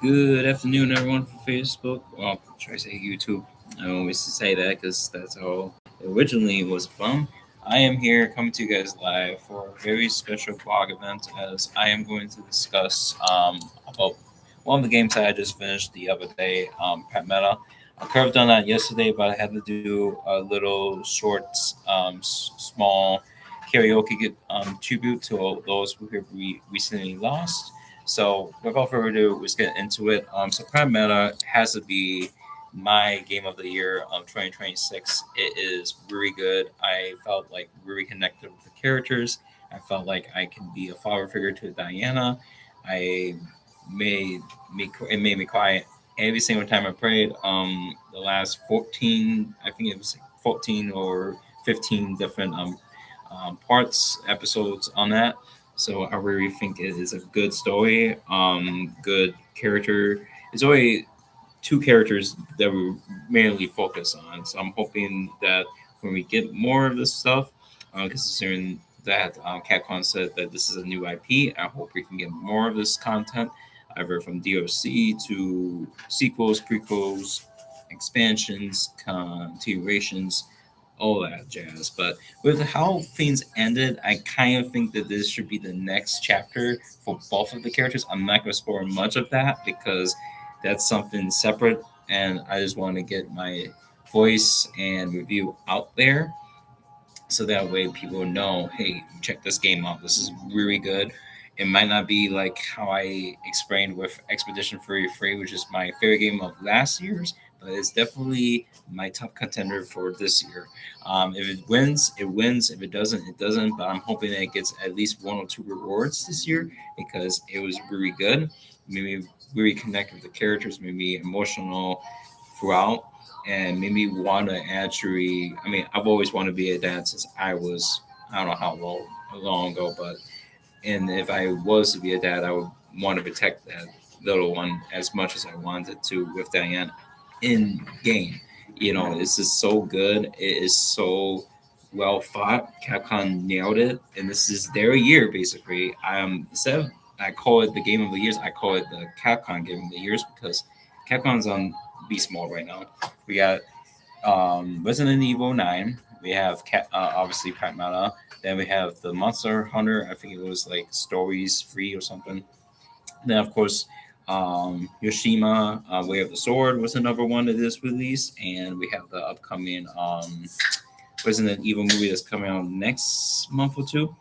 Good afternoon, everyone from Facebook. Well, try to say YouTube. I always say that because that's how it originally was from. I am here coming to you guys live for a very special blog event as I am going to discuss about one of the games that I just finished the other day, PRAGMATA. I could have done that yesterday, but I had to do a little short, small karaoke tribute to all those who have recently lost. So without further ado, let's get into it. So Prime Meta has to be my game of the year of 2026. It is really good. I felt like really connected with the characters. I felt like I can be a father figure to Diana. I it made me cry every single time I played. The last 14, I think it was 14 or 15 different parts episodes on that. So I really think it is a good story, good character. It's only two characters that we mainly focus on. So I'm hoping that when we get more of this stuff, considering that Capcom said that this is a new IP, I hope we can get more of this content, either from DLC to sequels, prequels, expansions, continuations, all that jazz. But with how things ended, I kind of think that this should be the next chapter for both of the characters. I'm not going to spoil much of that because that's something separate, and I just want to get my voice and review out there so that way people know, hey, check this game out. This is really good. It might not be like how I explained with Expedition 33, which is my favorite game of last year's, but it's definitely my top contender for this year. If it wins, it wins. If it doesn't, it doesn't. But I'm hoping that it gets at least one or two rewards this year because it was really good. Maybe really connect with the characters, maybe emotional throughout, and made me want to actually. I mean, I've always wanted to be a dad since I was, I don't know how long ago, but and if I was to be a dad, I would want to protect that little one as much as I wanted to with Diane in game. It's just so good. It is so well thought. Capcom nailed it, and this is their year basically. Instead of I call it the game of the years, I call it the Capcom game of the years because Capcom's on beast mode right now. We got Resident Evil 9. We have obviously Pragmata. Then we have the Monster Hunter. I think it was like Stories Free or something. Then of course, Yoshima, Way of the Sword was another one that is released, and we have the upcoming Resident Evil movie that's coming out next month or two.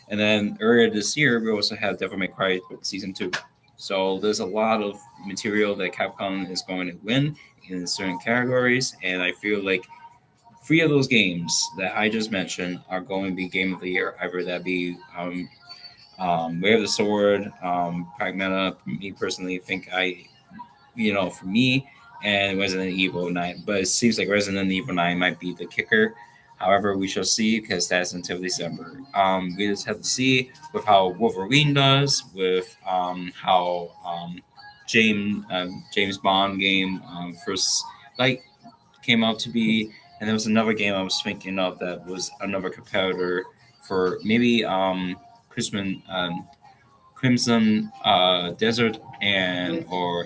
And then earlier this year, we also had Devil May Cry season 2. So there's a lot of material that Capcom is going to win in certain categories, and I feel like three of those games that I just mentioned are going to be game of the year. Either that be Way of the Sword, Pragmata. Me personally, think for me, and Resident Evil 9. But it seems like Resident Evil 9 might be the kicker. However, we shall see because that's until December. We just have to see with how Wolverine does, with how James Bond game first like came out to be, and there was another game I was thinking of that was another competitor for maybe Crimson Desert, and or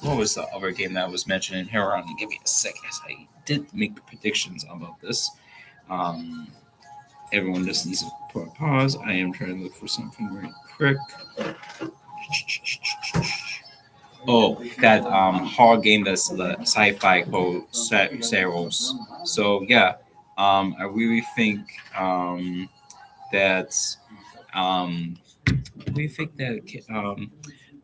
what was the other game that was mentioned in here? Give me a second. I did make predictions about this. Um, Everyone just needs to put a pause. I am trying to look for something very quick. Oh, that horror game that's the sci-fi called Saros. So yeah, I really think that we think that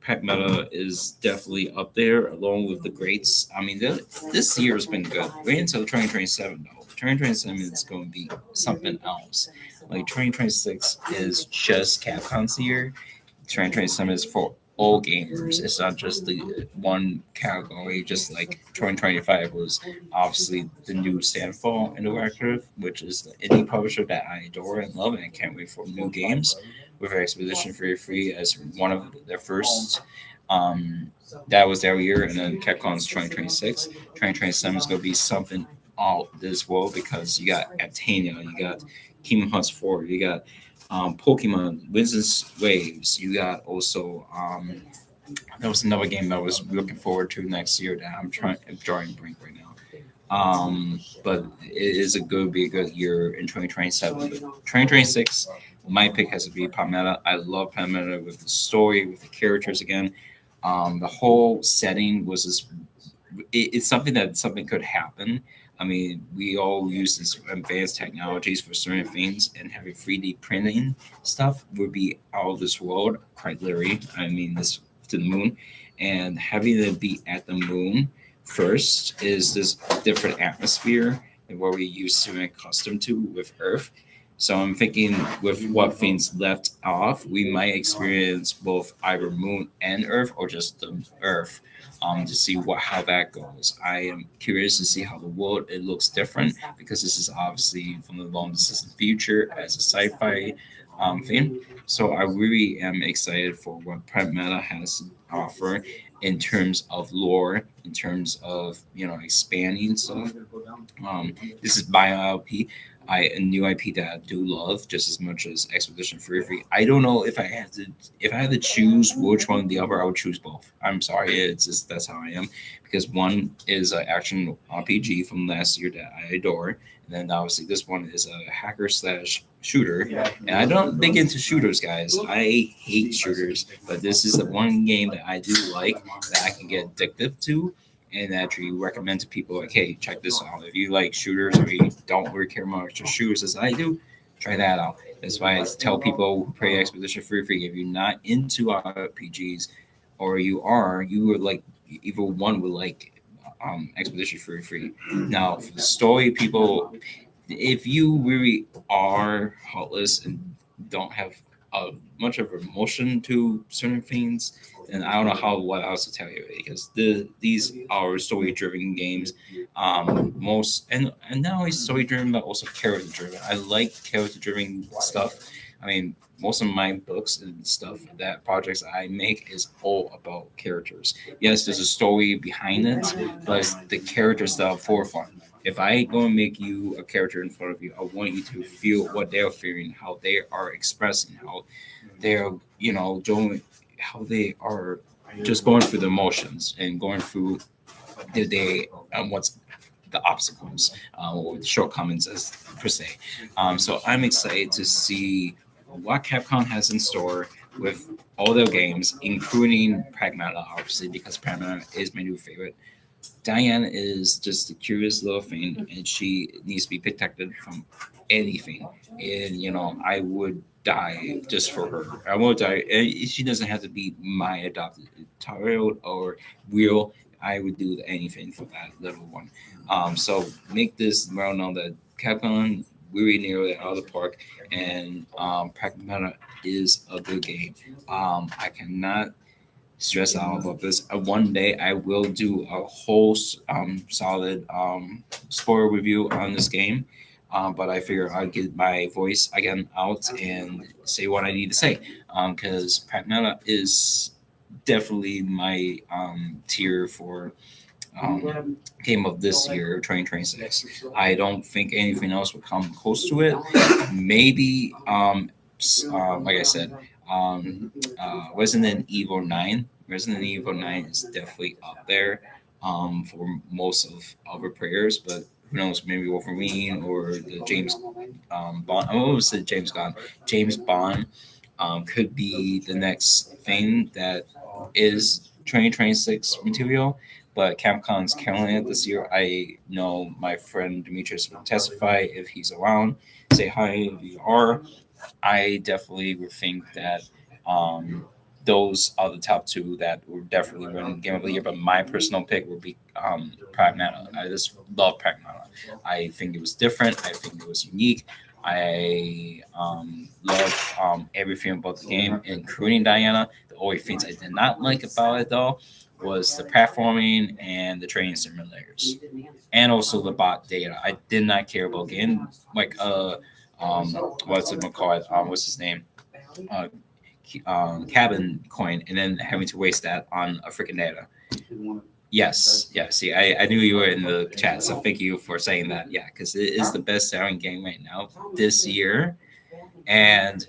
Pac Meta is definitely up there along with the greats. I mean, this year has been good. Wait until 2027 though. 2027 is going to be something else. Like 2026 is just Capcom's year. 2027 is for all gamers. It's not just the one category. Just like 2025 was obviously the new Sandfall Interactive, which is the indie publisher that I adore and love, and I can't wait for new games with Expedition 33 as one of their first. Um, that was their year, and then Capcom's 2026. 2027 is going to be something out this world because you got Atania, you got Kingdom Hearts 4, you got Pokemon Winston's Waves, you got also That was another game that I was looking forward to next year that I'm drawing blank right now. But it is a good be a good year in 2027. 2026, my pick has to be PRAGMATA. I love PRAGMATA with the story, with the characters again. The whole setting was just it's something that something could happen. I mean, we all use this advanced technologies for certain things, and having 3D printing stuff would be out of this world, quite literally. I mean, this to the moon, and having it be at the moon first is this different atmosphere than what we used to and accustomed to with Earth. So I'm thinking with what things left off, we might experience both either moon and Earth or just the Earth to see what how that goes. I am curious to see how the world it looks different because this is obviously from the long distant future as a sci-fi thing. So I really am excited for what Pragmata has to offer in terms of lore, in terms of expanding stuff. This is my IP. A new IP that I do love just as much as Expedition 33. I don't know if I had to choose which one or the other, I would choose both. I'm sorry, it's just that's how I am because one is an action RPG from last year that I adore, and then obviously this one is a hacker slash shooter. And I don't dig into shooters, guys. I hate shooters, but this is the one game that I do like that I can get addicted to and actually recommend to people like, hey, check this out. If you like shooters or you don't really care much for shooters as I do, try that out. That's why I tell people who play Expedition Free, if you're not into RPGs or you would like either one would like Expedition Free. Now for the story, people, if you really are heartless and don't have much of emotion to certain things, then I don't know how what else to tell you because these are story driven games. Most and not only story driven but also character driven. I like character driven stuff. I mean, most of my books and stuff that projects I make is all about characters. Yes, there's a story behind it, but it's the character stuff for fun. If I go and make you a character in front of you, I want you to feel what they're feeling, how they are expressing, how they're, doing, how they are just going through the emotions and going through the day and what's the obstacles or the shortcomings as per se. So I'm excited to see what Capcom has in store with all their games, including Pragmata, obviously, because Pragmata is my new favorite. Diane is just a curious little thing, and she needs to be protected from anything. And I would die just for her. I won't die. She doesn't have to be my adopted child or real. I would do anything for that little one. So make this well known that Capcom really nailed it out of the park, and Pragmata is a good game. I cannot stress out about this. One day I will do a whole solid spoiler review on this game. But I figure I'll get my voice again out and say what I need to say. Because Pragmata is definitely my tier for game of this year, 2026. I don't think anything else would come close to it. Maybe, like I said, Resident Evil 9. Resident Evil 9 is definitely up there for most of our players, but who knows, maybe Wolverine or the James Bond. I almost said James Bond. James Bond could be the next thing that is 2026 material. But Capcom's killing it this year. I know my friend Demetrius will testify if he's around. Say hi if you are. I definitely would think that those are the top two that would definitely win Game of the Year. But my personal pick would be Pragmata. I just love Pragmata. I think it was different. I think it was unique. I love everything about the game, including Diana. The only things I did not like about it, though, was the platforming and the training simulators, and also the bot data. I did not care about getting like what's it called? What's his name? Uh, Cabin coin, and then having to waste that on a freaking data. Yes, yeah. See, I knew you were in the chat, so thank you for saying that. Yeah, because it is the best selling game right now this year, and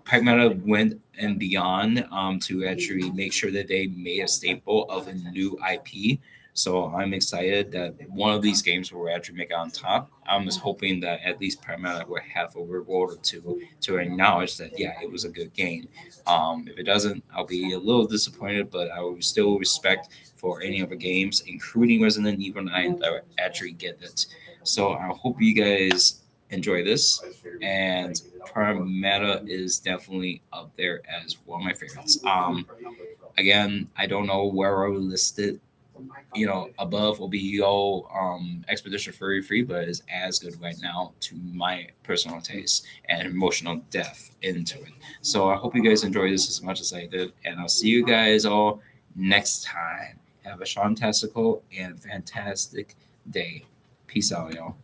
PRAGMATA went and beyond to actually make sure that they made a staple of a new IP. So I'm excited that one of these games will actually make it on top. I'm just hoping that at least PRAGMATA will have a reward or two to acknowledge that, yeah, it was a good game. If it doesn't, I'll be a little disappointed, but I will still respect for any other games, including Resident Evil 9, that actually get it. So I hope you guys enjoy this. And PRAGMATA is definitely up there as one of my favorites. Again, I don't know where I would list it, above OBO Expedition Furry Free, but is as good right now to my personal taste and emotional depth into it. So I hope you guys enjoy this as much as I did, and I'll see you guys all next time. Have a fantastical and fantastic day. Peace out, y'all.